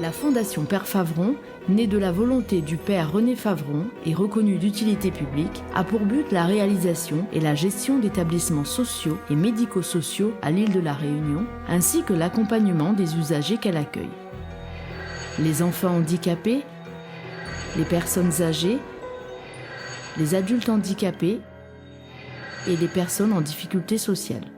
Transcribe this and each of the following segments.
La Fondation Père Favron, née de la volonté du père René Favron et reconnue d'utilité publique, a pour but la réalisation et la gestion d'établissements sociaux et médico-sociaux à l'île de la Réunion, ainsi que l'accompagnement des usagers qu'elle accueille. Les enfants handicapés, les personnes âgées, les adultes handicapés et les personnes en difficulté sociale.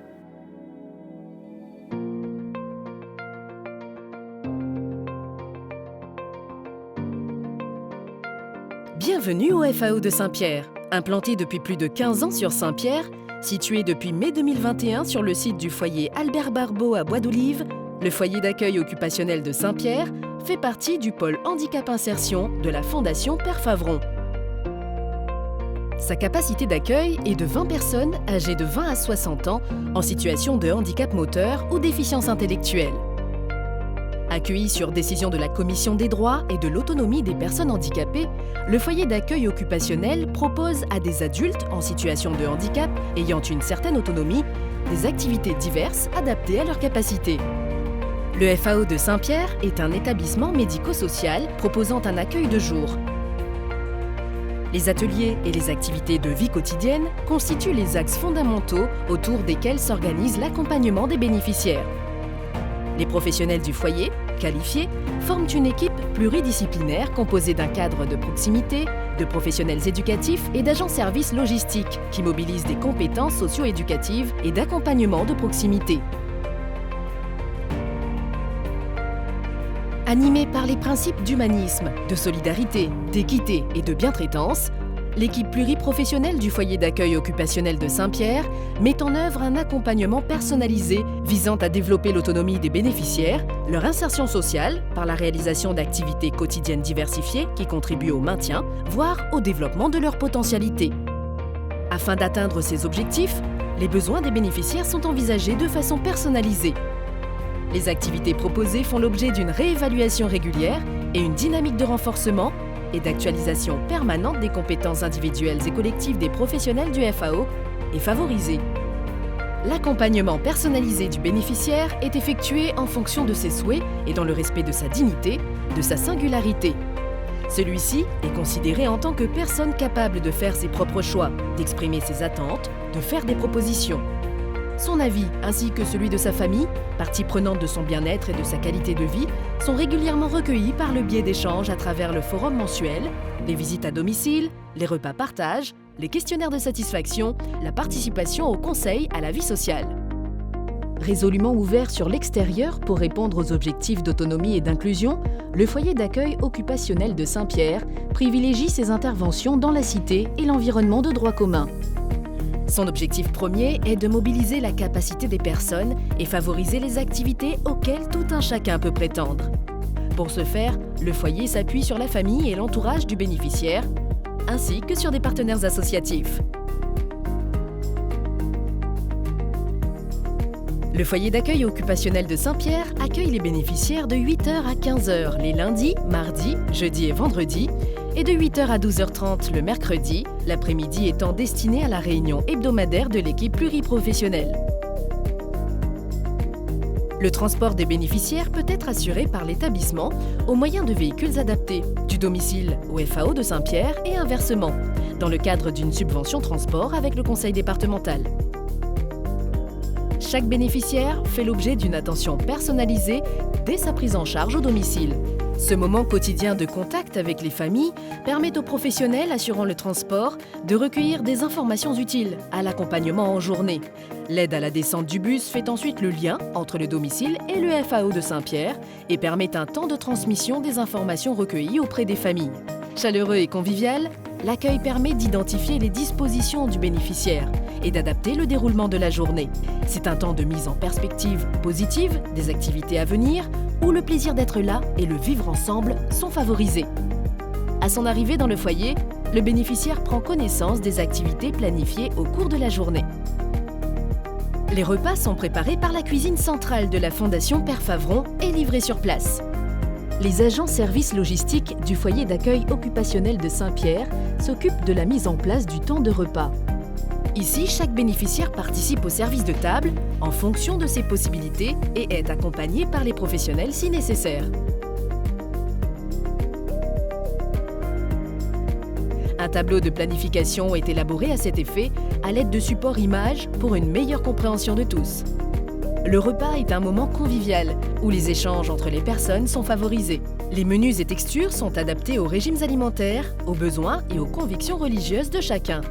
Bienvenue au FAO de Saint-Pierre. Implanté depuis plus de 15 ans sur Saint-Pierre, situé depuis mai 2021 sur le site du foyer Albert Barbeau à Bois d'Olive, le foyer d'accueil occupationnel de Saint-Pierre fait partie du pôle handicap insertion de la Fondation Père Favron. Sa capacité d'accueil est de 20 personnes âgées de 20 à 60 ans en situation de handicap moteur ou déficience intellectuelle. Accueilli sur décision de la Commission des droits et de l'autonomie des personnes handicapées, le foyer d'accueil occupationnel propose à des adultes en situation de handicap ayant une certaine autonomie des activités diverses adaptées à leurs capacités. Le FAO de Saint-Pierre est un établissement médico-social proposant un accueil de jour. Les ateliers et les activités de vie quotidienne constituent les axes fondamentaux autour desquels s'organise l'accompagnement des bénéficiaires. Les professionnels du foyer, qualifiés, forment une équipe pluridisciplinaire composée d'un cadre de proximité, de professionnels éducatifs et d'agents services logistiques qui mobilisent des compétences socio-éducatives et d'accompagnement de proximité. Animée par les principes d'humanisme, de solidarité, d'équité et de bientraitance, l'équipe pluriprofessionnelle du foyer d'accueil occupationnel de Saint-Pierre met en œuvre un accompagnement personnalisé visant à développer l'autonomie des bénéficiaires, leur insertion sociale par la réalisation d'activités quotidiennes diversifiées qui contribuent au maintien, voire au développement de leur potentialité. Afin d'atteindre ces objectifs, les besoins des bénéficiaires sont envisagés de façon personnalisée. Les activités proposées font l'objet d'une réévaluation régulière et une dynamique de renforcement et d'actualisation permanente des compétences individuelles et collectives des professionnels du FAO est favorisée. L'accompagnement personnalisé du bénéficiaire est effectué en fonction de ses souhaits et dans le respect de sa dignité, de sa singularité. Celui-ci est considéré en tant que personne capable de faire ses propres choix, d'exprimer ses attentes, de faire des propositions. Son avis, ainsi que celui de sa famille, partie prenante de son bien-être et de sa qualité de vie, sont régulièrement recueillis par le biais d'échanges à travers le forum mensuel, les visites à domicile, les repas partage, les questionnaires de satisfaction, la participation au conseil à la vie sociale. Résolument ouvert sur l'extérieur pour répondre aux objectifs d'autonomie et d'inclusion, le foyer d'accueil occupationnel de Saint-Pierre privilégie ses interventions dans la cité et l'environnement de droit commun. Son objectif premier est de mobiliser la capacité des personnes et favoriser les activités auxquelles tout un chacun peut prétendre. Pour ce faire, le foyer s'appuie sur la famille et l'entourage du bénéficiaire, ainsi que sur des partenaires associatifs. Le foyer d'accueil occupationnel de Saint-Pierre accueille les bénéficiaires de 8h à 15h les lundis, mardis, jeudis et vendredis, et de 8h à 12h30 le mercredi, l'après-midi étant destiné à la réunion hebdomadaire de l'équipe pluriprofessionnelle. Le transport des bénéficiaires peut être assuré par l'établissement au moyen de véhicules adaptés, du domicile au FAO de Saint-Pierre et inversement, dans le cadre d'une subvention transport avec le conseil départemental. Chaque bénéficiaire fait l'objet d'une attention personnalisée dès sa prise en charge au domicile. Ce moment quotidien de contact avec les familles permet aux professionnels assurant le transport de recueillir des informations utiles à l'accompagnement en journée. L'aide à la descente du bus fait ensuite le lien entre le domicile et le FAO de Saint-Pierre et permet un temps de transmission des informations recueillies auprès des familles. Chaleureux et convivial, l'accueil permet d'identifier les dispositions du bénéficiaire et d'adapter le déroulement de la journée. C'est un temps de mise en perspective positive des activités à venir où le plaisir d'être là et le vivre ensemble sont favorisés. À son arrivée dans le foyer, le bénéficiaire prend connaissance des activités planifiées au cours de la journée. Les repas sont préparés par la cuisine centrale de la Fondation Père Favron et livrés sur place. Les agents services logistiques du foyer d'accueil occupationnel de Saint-Pierre s'occupent de la mise en place du temps de repas. Ici, chaque bénéficiaire participe au service de table en fonction de ses possibilités et est accompagné par les professionnels si nécessaire. tableau de planification est élaboré à cet effet à l'aide de supports images pour une meilleure compréhension de tous. Le repas est un moment convivial où les échanges entre les personnes sont favorisés. Les menus et textures sont adaptés aux régimes alimentaires, aux besoins et aux convictions religieuses de chacun.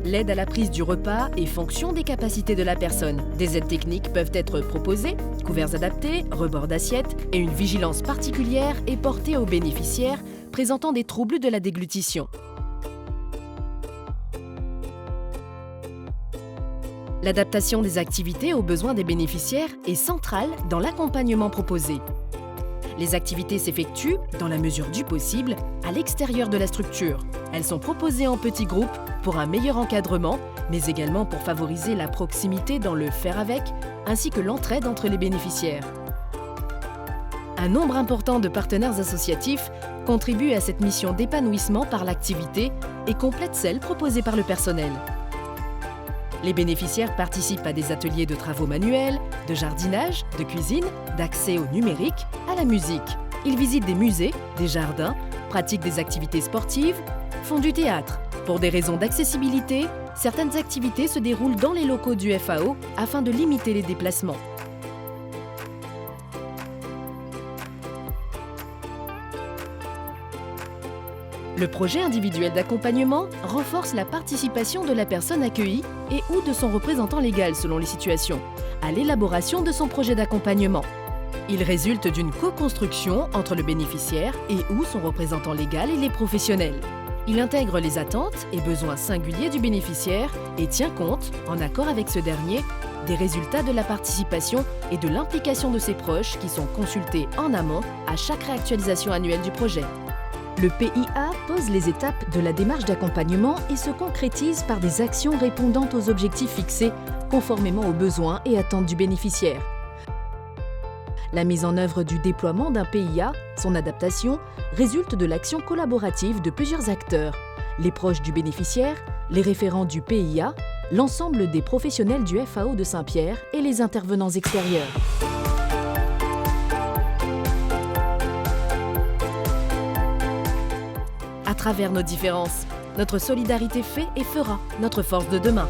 L'aide à la prise du repas est fonction des capacités de la personne. Des aides techniques peuvent être proposées, couverts adaptés, rebords d'assiettes et une vigilance particulière est portée aux bénéficiaires présentant des troubles de la déglutition. L'adaptation des activités aux besoins des bénéficiaires est centrale dans l'accompagnement proposé. Les activités s'effectuent, dans la mesure du possible, à l'extérieur de la structure. Elles sont proposées en petits groupes pour un meilleur encadrement, mais également pour favoriser la proximité dans le faire avec, ainsi que l'entraide entre les bénéficiaires. Un nombre important de partenaires associatifs contribuent à cette mission d'épanouissement par l'activité et complètent celle proposée par le personnel. Les bénéficiaires participent à des ateliers de travaux manuels, de jardinage, de cuisine, d'accès au numérique, à la musique. Ils visitent des musées, des jardins, pratiquent des activités sportives, font du théâtre. Pour des raisons d'accessibilité, certaines activités se déroulent dans les locaux du FAO afin de limiter les déplacements. Le projet individuel d'accompagnement renforce la participation de la personne accueillie et ou de son représentant légal selon les situations, à l'élaboration de son projet d'accompagnement. Il résulte d'une co-construction entre le bénéficiaire et ou son représentant légal et les professionnels. Il intègre les attentes et besoins singuliers du bénéficiaire et tient compte, en accord avec ce dernier, des résultats de la participation et de l'implication de ses proches qui sont consultés en amont à chaque réactualisation annuelle du projet. Le PIA pose les étapes de la démarche d'accompagnement et se concrétise par des actions répondant aux objectifs fixés conformément aux besoins et attentes du bénéficiaire. La mise en œuvre du déploiement d'un PIA, son adaptation, résulte de l'action collaborative de plusieurs acteurs, les proches du bénéficiaire, les référents du PIA, l'ensemble des professionnels du FAO de Saint-Pierre et les intervenants extérieurs. À travers nos différences, notre solidarité fait et fera notre force de demain.